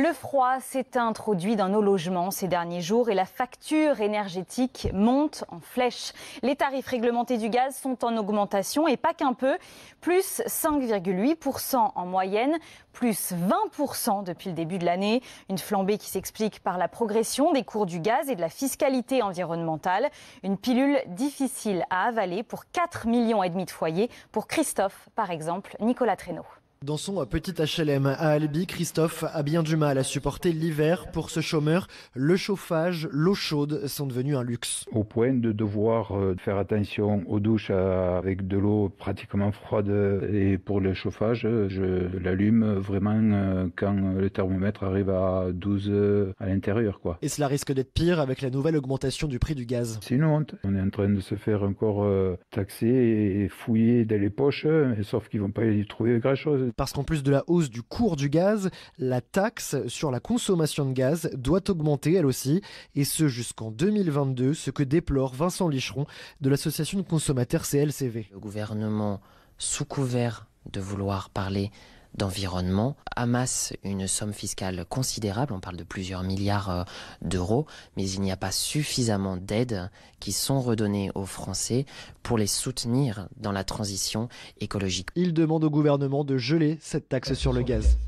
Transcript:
Le froid s'est introduit dans nos logements ces derniers jours et la facture énergétique monte en flèche. Les tarifs réglementés du gaz sont en augmentation et pas qu'un peu, plus 5,8% en moyenne, plus 20% depuis le début de l'année. Une flambée qui s'explique par la progression des cours du gaz et de la fiscalité environnementale. Une pilule difficile à avaler pour 4,5 millions de foyers. Pour Christophe, par exemple, Nicolas Traîneau. Dans son petit HLM à Albi, Christophe a bien du mal à supporter l'hiver. Pour ce chômeur, le chauffage, l'eau chaude sont devenus un luxe. Au point de devoir faire attention aux douches avec de l'eau pratiquement froide. Et pour le chauffage, je l'allume vraiment quand le thermomètre arrive à 12 à l'intérieur, quoi. Et cela risque d'être pire avec la nouvelle augmentation du prix du gaz. C'est une honte. On est en train de se faire encore taxer et fouiller dans les poches, sauf qu'ils ne vont pas y trouver grand-chose. Parce qu'en plus de la hausse du cours du gaz, la taxe sur la consommation de gaz doit augmenter elle aussi, et ce jusqu'en 2022, ce que déplore Vincent Licheron de l'association de consommateurs CLCV. Le gouvernement, sous couvert de vouloir parler d'environnement, amasse une somme fiscale considérable, on parle de plusieurs milliards d'euros, mais il n'y a pas suffisamment d'aides qui sont redonnées aux Français pour les soutenir dans la transition écologique. Il demande au gouvernement de geler cette taxe sur le gaz.